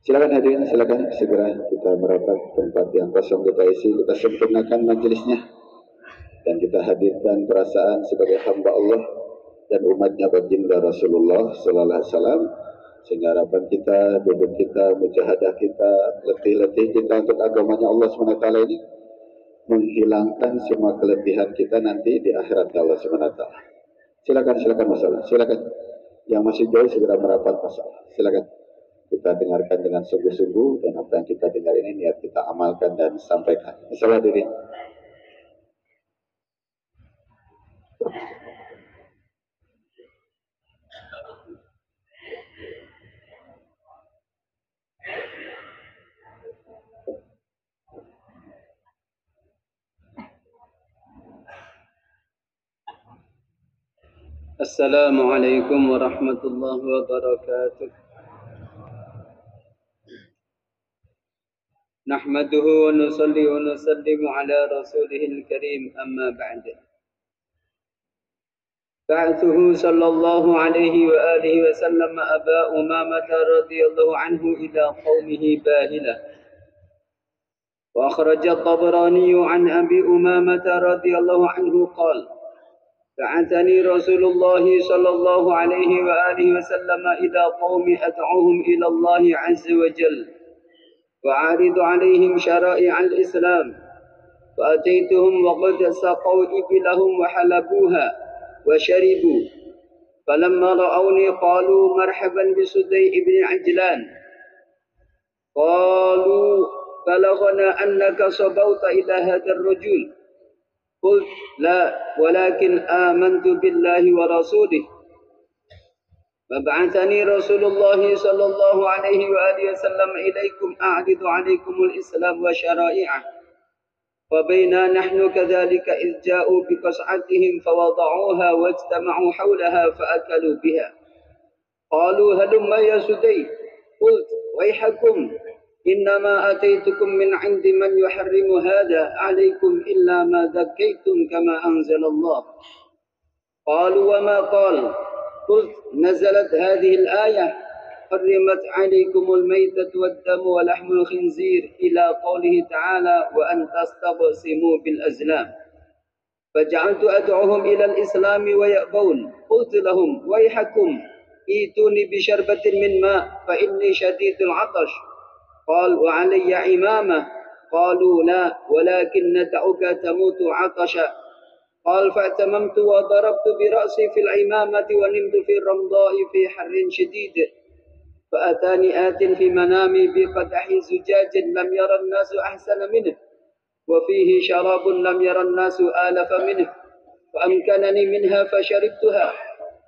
Silakan hadirin, silakan segera kita merapat tempat yang kosong kita isi, kita sempurnakan majelisnya dan kita hadirkan perasaan sebagai hamba Allah dan umatnya baginda Rasulullah Sallallahu Alaihi Wasallam, sehingga harapan kita, duduk kita, mujahadah kita, letih-letih kita untuk agamanya Allah SWT ini menghilangkan semua keletihan kita nanti di akhirat Allah SWT. Silakan masalah, silakan yang masih jauh segera merapat masalah, silakan kita dengarkan dengan sungguh-sungguh dan apa yang kita dengar ini niat kita amalkan dan sampaikan. Insyaallah diri. Assalamualaikum warahmatullahi wabarakatuh. Nahmaduhu wa nusalli wa nusallimu ala rasulihil karim, amma ba'd. Ba'athuhu sallallahu alaihi wa alihi wa sallam Aba Umamah radhiyallahu anhu ila qaumihi bahilah. Wa akhraja at-Tabarani an Abi Umamah radhiyallahu anhu qala بعثني رسول الله صلى الله عليه وآله وسلم إلى قوم أدعوهم إلى الله عز وجل وأعرض عليهم شرائع الإسلام فأتيتهم وقد سقوا إبلهم وحلبوها وشربوا فلما رأوني قالوا مرحبا بسدي بن عجلان قالوا بلغنا أنك صبوت إلى هذا الرجل قلت لا ولكن آمنت بالله ورسوله فبعثني رسول الله صلى الله عليه وآله وسلم إليكم أعرض عليكم الإسلام وشرائعه فبينا نحن كذلك إذ جاءوا بقصعتهم فوضعوها واجتمعوا حولها فأكلوا بها قالوا هلم يا سدي قلت ويحكم إنما أتيتكم من عند من يحرم هذا عليكم إلا ما ذكيتم كما أنزل الله قالوا وما قال قلت نزلت هذه الآية حرمت عليكم الميتة والدم ولحم الخنزير إلى قوله تعالى وأن تستقسموا بالأزلام فجعلت أدعوهم إلى الإسلام ويأبون قلت لهم ويحكم ائتوني بشربة من ماء فإني شديد العطش قال وعلي عمامة قالوا لا ولكن ندعك تموت عطشا قال فاعتممت وضربت برأسي في العمامة ونمت في الرمضاء في حر شديد فأتاني آت في منامي بقدح زجاج لم يرى الناس أحسن منه وفيه شراب لم يرى الناس آلف منه فأمكنني منها فشربتها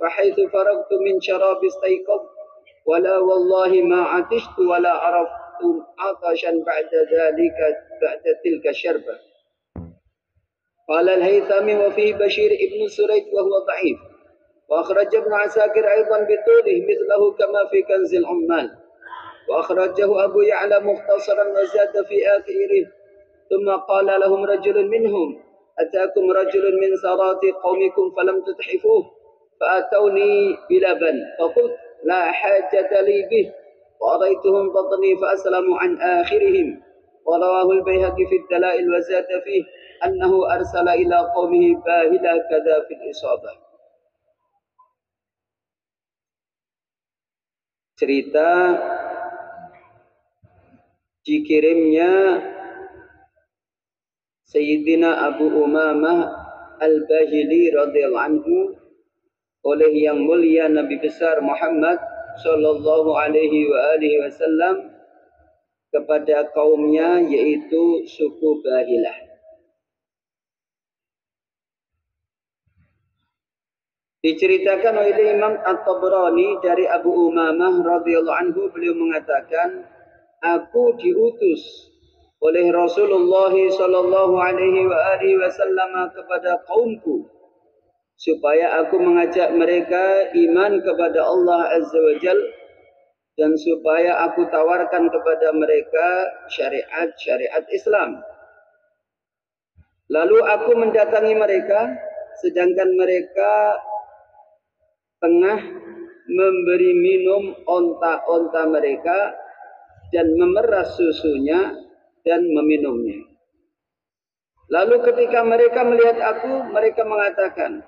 وحيث فرغت من شراب استيقظت ولا والله ما عطشت ولا عرفت عطشا بعد تلك الشربة قال الهيثمي وفيه بشير ابن سريج وهو ضعيف وأخرج ابن عساكر أيضا بطوله مثله كما في كنز العمال وأخرجه أبو يعلى مختصرا وزاد في آخره ثم قال لهم رجل منهم أتاكم رجل من سرات قومكم فلم تتحفوه فأتوني بلبن فقلت لا حاجة لي به وأريتهم بطني فأسلموا عن آخرهم ورواه البيهقي في الدلائل وزاد فيه أنه أرسل إلى قومه باهلا كذا في الإصابة. Cerita dikirimnya Sayyidina Abu Umamah Al-Bahili radhiyallahu anhu oleh yang mulia Nabi besar Muhammad sallallahu alaihi wa alihi wasallam kepada kaumnya yaitu suku Bahilah. Diceritakan oleh Imam At-Tabrani dari Abu Umamah radhiyallahu anhu, beliau mengatakan, aku diutus oleh Rasulullah sallallahu alaihi wa alihi wasallam kepada kaumku supaya aku mengajak mereka iman kepada Allah Azza wa Jal dan supaya aku tawarkan kepada mereka syariat Islam. Lalu aku mendatangi mereka sedangkan mereka tengah memberi minum onta-onta mereka dan memeras susunya dan meminumnya. Lalu ketika mereka melihat aku, mereka mengatakan,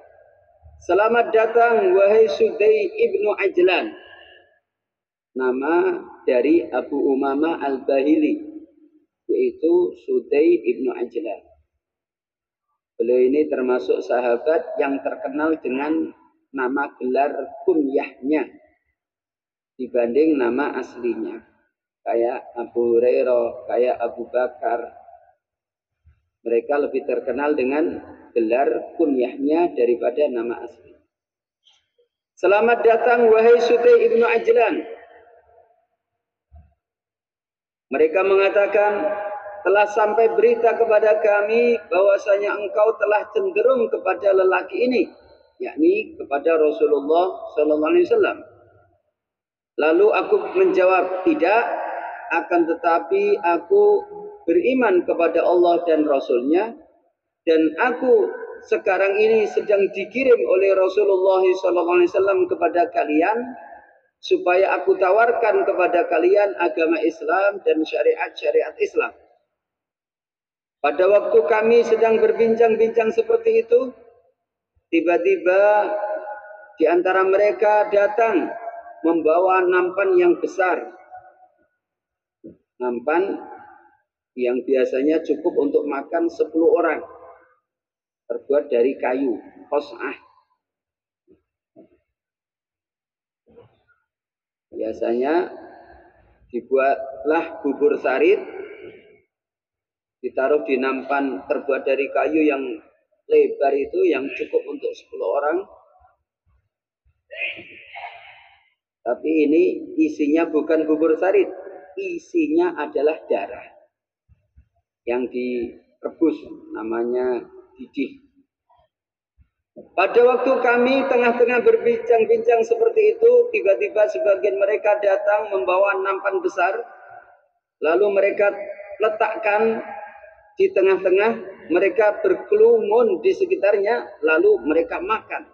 "Selamat datang wahai Sudai ibnu Ajlan." Nama dari Abu Umamah al-Bahili, yaitu Sudai ibnu Ajlan. Beliau ini termasuk sahabat yang terkenal dengan nama gelar kunyahnya dibanding nama aslinya. Kayak Abu Hurairah, kayak Abu Bakar. Mereka lebih terkenal dengan gelar kunyahnya daripada nama asli. Selamat datang wahai Sudai ibnu Ajlan. Mereka mengatakan, telah sampai berita kepada kami bahwasanya engkau telah cenderung kepada lelaki ini, yakni kepada Rasulullah SAW. Lalu aku menjawab, tidak, akan tetapi aku beriman kepada Allah dan Rasulnya, dan aku sekarang ini sedang dikirim oleh Rasulullah SAW kepada kalian, supaya aku tawarkan kepada kalian agama Islam dan syariat-syariat Islam. Pada waktu kami sedang berbincang-bincang seperti itu, tiba-tiba di antara mereka datang membawa nampan yang besar. Nampan yang biasanya cukup untuk makan 10 orang. Terbuat dari kayu, qas'ah. Biasanya dibuatlah bubur sarit, ditaruh di nampan terbuat dari kayu yang lebar itu, yang cukup untuk 10 orang. Tapi ini isinya bukan bubur sarit, isinya adalah darah yang direbus, namanya didih. Pada waktu kami tengah-tengah berbincang-bincang seperti itu, tiba-tiba sebagian mereka datang membawa nampan besar, lalu mereka letakkan di tengah-tengah, mereka berkerumun di sekitarnya, lalu mereka makan.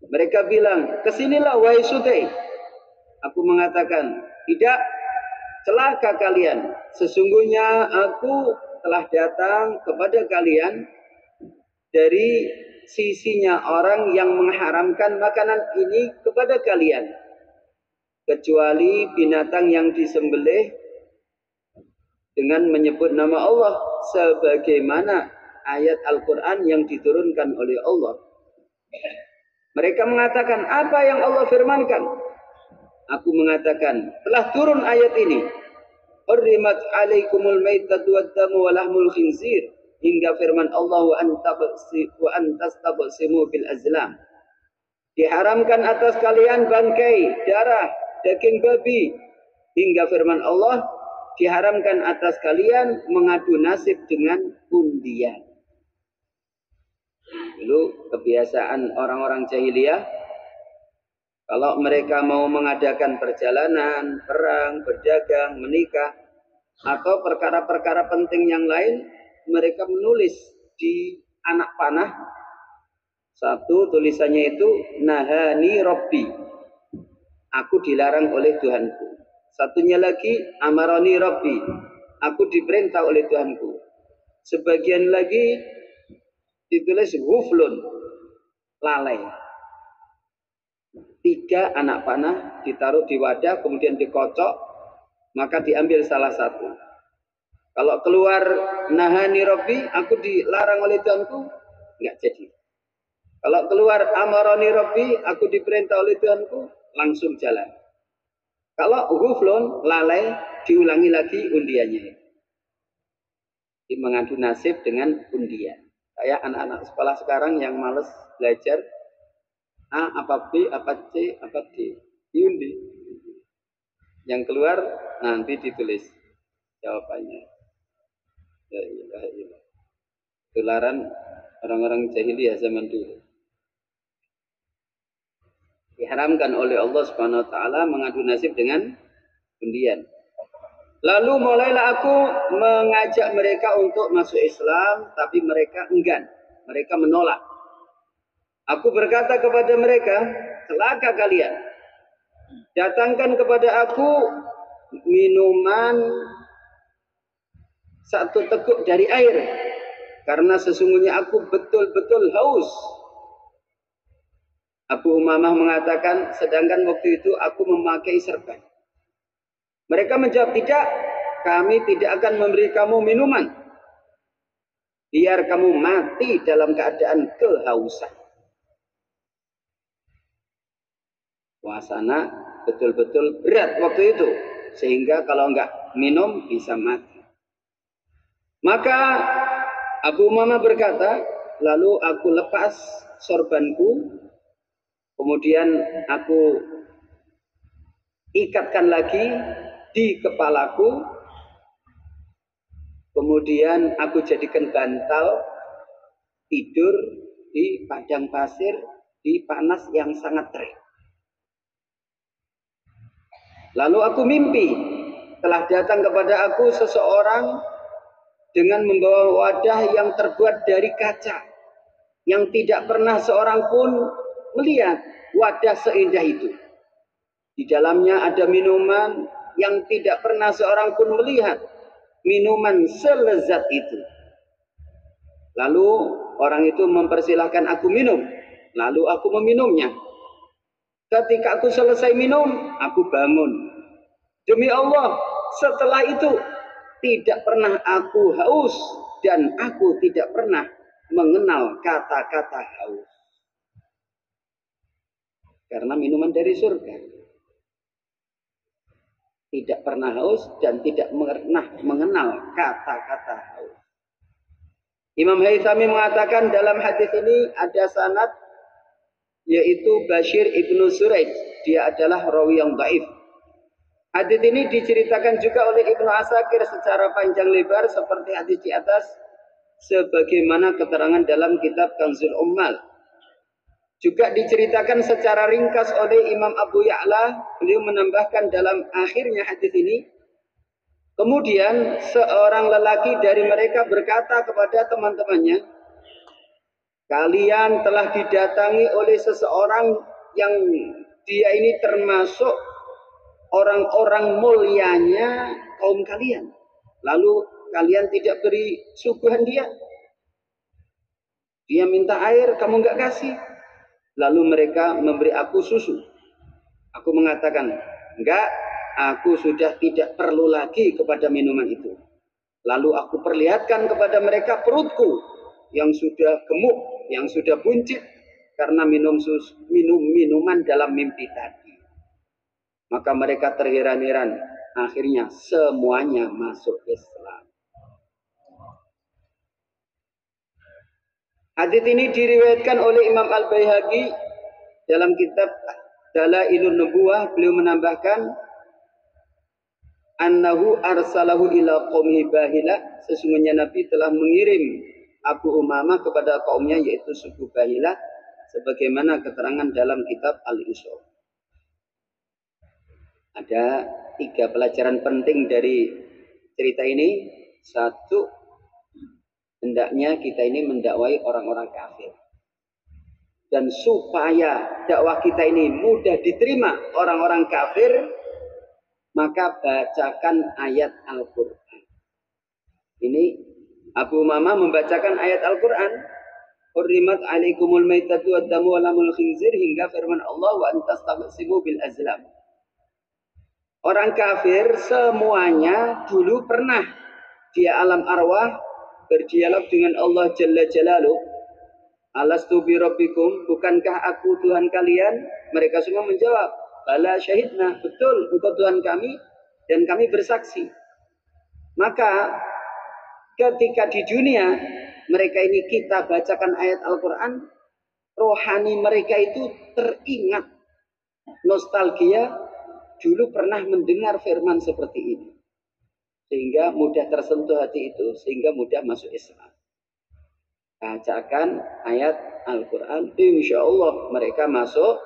Mereka bilang, kesinilah wahai Sudai. Aku mengatakan, tidak, celaka kalian. Sesungguhnya aku telah datang kepada kalian dari sisinya orang yang mengharamkan makanan ini kepada kalian, kecuali binatang yang disembelih dengan menyebut nama Allah, sebagaimana ayat Al-Quran yang diturunkan oleh Allah. Mereka mengatakan, apa yang Allah firmankan? Aku mengatakan, telah turun ayat ini, hurrimat alaikumul maitatu waddamu walahmul khinzir, hingga firman Allah, wa antastaqsimu bil azlam. Diharamkan atas kalian bangkai, darah, daging babi, hingga firman Allah, diharamkan atas kalian mengadu nasib dengan undian. Dulu kebiasaan orang-orang jahiliyah, kalau mereka mau mengadakan perjalanan, perang, berdagang, menikah, atau perkara-perkara penting yang lain, mereka menulis di anak panah. Satu tulisannya itu, nahani Rabbi, aku dilarang oleh Tuhanku. Satunya lagi, amaroni Rabbi, aku diperintah oleh Tuhanku. Sebagian lagi ditulis huflun, lalai. 3 anak panah ditaruh di wadah, kemudian dikocok, maka diambil salah satu. Kalau keluar nahani Rabbi, aku dilarang oleh Tuhanku, enggak jadi. Kalau keluar amaroni Rabbi, aku diperintah oleh Tuhanku, langsung jalan. Kalau huflun, lalai, diulangi lagi undiannya. Ini mengadu nasib dengan undian. Kayak anak-anak sekolah sekarang yang males belajar, A, apa B, apa C, apa D, diundi. Yang keluar nanti ditulis jawabannya. Ya ilah, ilah. Tularan orang-orang jahiliyah zaman dulu. Diharamkan oleh Allah Subhanahu wa taala mengadu nasib dengan undian. Lalu mulailah aku mengajak mereka untuk masuk Islam, tapi mereka enggan. Mereka menolak. Aku berkata kepada mereka, celaka kalian. Datangkan kepada aku minuman satu teguk dari air, karena sesungguhnya aku betul-betul haus. Abu Umamah mengatakan, sedangkan waktu itu aku memakai serban. Mereka menjawab, tidak, kami tidak akan memberi kamu minuman. Biar kamu mati dalam keadaan kehausan. Suasana betul-betul berat waktu itu. Sehingga kalau enggak minum bisa mati. Maka Abu Umamah berkata, lalu aku lepas sorbanku. Kemudian aku ikatkan lagi di kepalaku. Kemudian aku jadikan bantal tidur di padang pasir di panas yang sangat terik. Lalu aku mimpi telah datang kepada aku seseorang dengan membawa wadah yang terbuat dari kaca, yang tidak pernah seorang pun melihat wadah seindah itu. Di dalamnya ada minuman yang tidak pernah seorang pun melihat minuman selezat itu. Lalu orang itu mempersilahkan aku minum. Lalu aku meminumnya. Ketika aku selesai minum, aku bangun. Demi Allah, setelah itu tidak pernah aku haus dan aku tidak pernah mengenal kata-kata haus. Karena minuman dari surga. Tidak pernah haus dan tidak pernah mengenal kata-kata haus. Imam Haythami mengatakan dalam hadis ini ada sanad, yaitu Bashir ibnu Suraid. Dia adalah rawi yang dhaif. Hadis ini diceritakan juga oleh Ibnu Asakir secara panjang lebar seperti hadis di atas, sebagaimana keterangan dalam kitab Kanzul Ummal. Juga diceritakan secara ringkas oleh Imam Abu Ya'la. Beliau menambahkan dalam akhirnya hadis ini, kemudian seorang lelaki dari mereka berkata kepada teman-temannya, kalian telah didatangi oleh seseorang yang dia ini termasuk orang-orang mulianya kaum kalian. Lalu kalian tidak beri suguhan dia. Dia minta air, kamu enggak kasih. Lalu mereka memberi aku susu. Aku mengatakan, enggak, aku sudah tidak perlu lagi kepada minuman itu. Lalu aku perlihatkan kepada mereka perutku yang sudah gemuk, yang sudah buncit karena minum minuman dalam mimpi tadi. Maka mereka terheran-heran. Akhirnya semuanya masuk Islam. Hadits ini diriwayatkan oleh Imam Al-Baihaqi dalam kitab Dalailun Nubuwah. Beliau menambahkan, annahu arsalahu ila qaumihi Bahila. Sesungguhnya Nabi telah mengirim Abu Umamah kepada kaumnya, yaitu suku Bahila, sebagaimana keterangan dalam kitab Al-Isra. Ada 3 pelajaran penting dari cerita ini. 1, hendaknya kita ini mendakwai orang-orang kafir. Dan supaya dakwah kita ini mudah diterima orang-orang kafir, maka bacakan ayat Al-Quran. Ini Abu Umamah membacakan ayat Al-Quran. Hurrimat alaikumul maitatu wad-damu wa lamul khinzir, hingga firman Allah, wa antastaqsimu bil azlam. Orang kafir semuanya dulu pernah di alam arwah berdialog dengan Allah Jalla Jalaluh. Alastu bi rabbikum, bukankah aku Tuhan kalian? Mereka semua menjawab, bala syahidna, betul engkau Tuhan kami dan kami bersaksi. Maka ketika di dunia mereka ini kita bacakan ayat Al-Quran, rohani mereka itu teringat nostalgia dulu pernah mendengar firman seperti ini, sehingga mudah tersentuh hati itu, sehingga mudah masuk Islam. Bacakan ayat Al-Quran, insya Allah mereka masuk.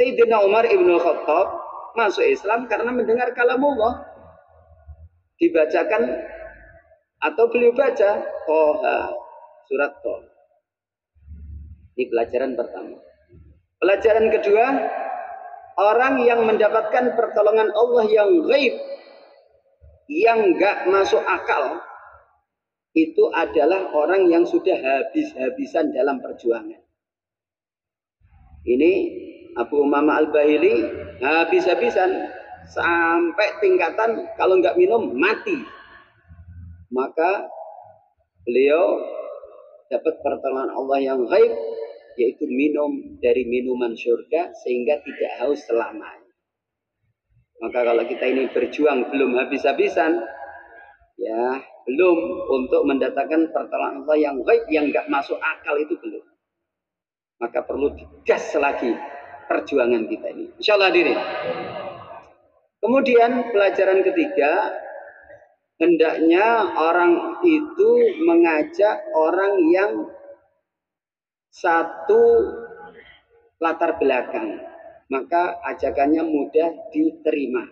Sayyidina Umar ibn Khattab masuk Islam karena mendengar kalamullah dibacakan, atau beliau baca Toha, surat Toha. Ini pelajaran pertama. Pelajaran kedua, orang yang mendapatkan pertolongan Allah yang gaib, yang enggak masuk akal, itu adalah orang yang sudah habis-habisan dalam perjuangan. Ini Abu Umamah Al-Bahili habis-habisan sampai tingkatan kalau enggak minum mati. Maka beliau dapat pertolongan Allah yang gaib, yaitu minum dari minuman surga sehingga tidak haus selamanya. Maka kalau kita ini berjuang belum habis-habisan, ya belum untuk mendatangkan pertolongan Allah yang gaib yang enggak masuk akal itu belum. Maka perlu digas lagi perjuangan kita ini. Insyaallah hadirin. Kemudian pelajaran ketiga, hendaknya orang itu mengajak orang yang satu latar belakang, maka ajakannya mudah diterima.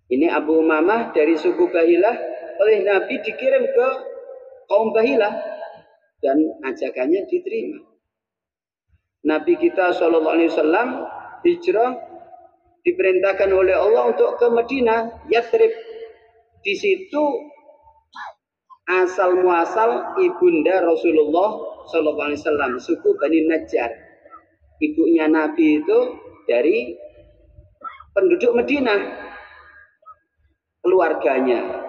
Ini Abu Umamah dari suku Bahilah oleh Nabi dikirim ke kaum Bahilah dan ajakannya diterima. Nabi kita SAW hijrah diperintahkan oleh Allah untuk ke Madinah, Yathrib. Di situ asal muasal ibunda Rasulullah SAW, suku Bani Najjar. Ibunya Nabi itu dari penduduk Madinah, keluarganya.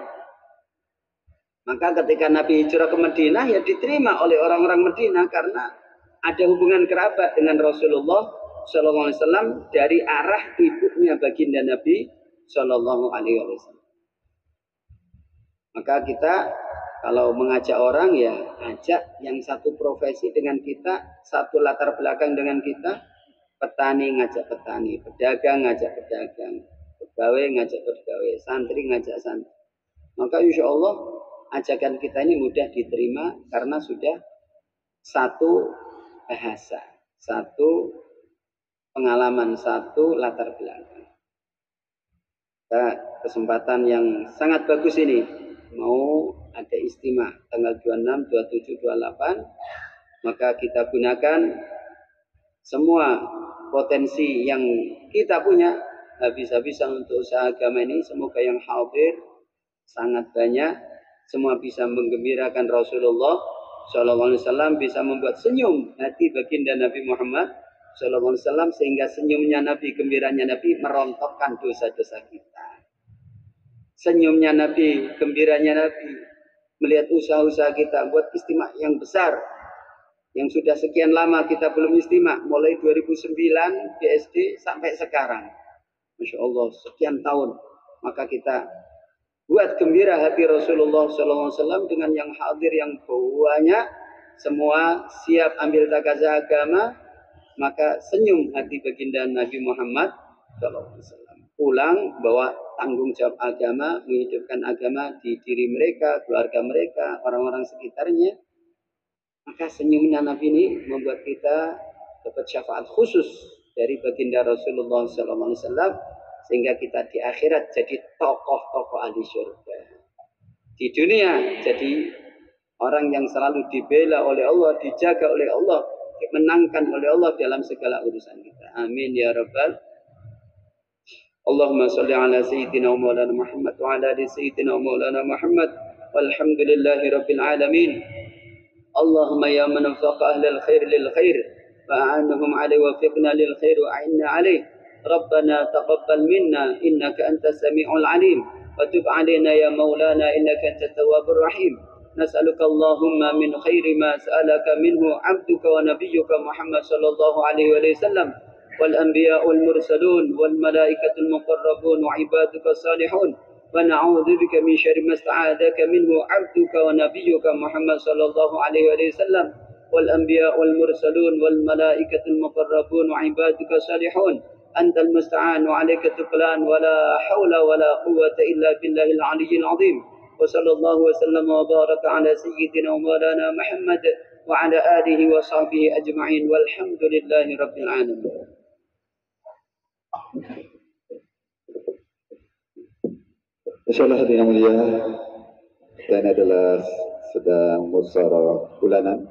Maka ketika Nabi hijrah ke Madinah, ya diterima oleh orang-orang Madinah karena ada hubungan kerabat dengan Rasulullah SAW dari arah ibunya baginda Nabi SAW. Maka kita kalau mengajak orang, ya ajak yang satu profesi dengan kita, satu latar belakang dengan kita. Petani ngajak petani, pedagang ngajak pedagang, pegawai ngajak pegawai, santri ngajak santri. Maka insya Allah ajakan kita ini mudah diterima karena sudah satu bahasa, satu pengalaman, satu latar belakang. Kesempatan yang sangat bagus ini, mau ada istimewa tanggal 26, 27, 28, maka kita gunakan semua potensi yang kita punya habis-habisan untuk usaha agama ini. Semoga yang hadir sangat banyak, semua bisa menggembirakan Rasulullah SAW, bisa membuat senyum hati baginda Nabi Muhammad SAW, sehingga senyumnya Nabi, gembiranya Nabi merontokkan dosa-dosa kita. Senyumnya Nabi, gembiranya Nabi melihat usaha-usaha kita buat istimewa yang besar, yang sudah sekian lama kita belum istimewa, mulai 2009 BSD sampai sekarang. Masya Allah, sekian tahun. Maka kita buat gembira hati Rasulullah SAW dengan yang hadir yang banyak, semua siap ambil takazah agama, maka senyum hati baginda Nabi Muhammad SAW. Pulang bawa tanggung jawab agama, menghidupkan agama di diri mereka, keluarga mereka, orang-orang sekitarnya. Maka senyumnya Nabi ini membuat kita dapat syafaat khusus dari baginda Rasulullah SAW, sehingga kita di akhirat jadi tokoh-tokoh ahli surga. Di dunia jadi orang yang selalu dibela oleh Allah, dijaga oleh Allah, dimenangkan oleh Allah dalam segala urusan kita. Amin ya rabbal. Allahumma salli ala sayyidina wa maulana Muhammad wa ala ali sayyidina wa maulana Muhammad walhamdulillahi rabbil alamin. Allahumma ya man wafaqa ahlal khair lil khair fa'anhum alaihi wa fiqna lil khair wa a'inna alaihi. ربنا تقبل منا إنك أنت السميع العليم وتب علينا يا مولانا إنك أنت التواب الرحيم. نسألك اللهم من خير ما سألك منه عبدك ونبيك محمد صلى الله عليه وسلم والأنبياء والمرسلون والملائكة المقربون وعبادك الصالحون، ونعوذ بك من شر ما استعاذك منه عبدك ونبيك محمد صلى الله عليه وسلم والأنبياء والمرسلون والملائكة المقربون وعبادك الصالحون. أنت المستعان وعليك التكلان ولا حول ولا قوة إلا بالله العلي العظيم. وصلى الله وسلم وبارك على سيدنا ومولانا محمد وعلى آله وصحبه أجمعين والحمد لله رب العالمين. Insyaallah hadirin yang mulia, dan adalah sedang musyarah bulanan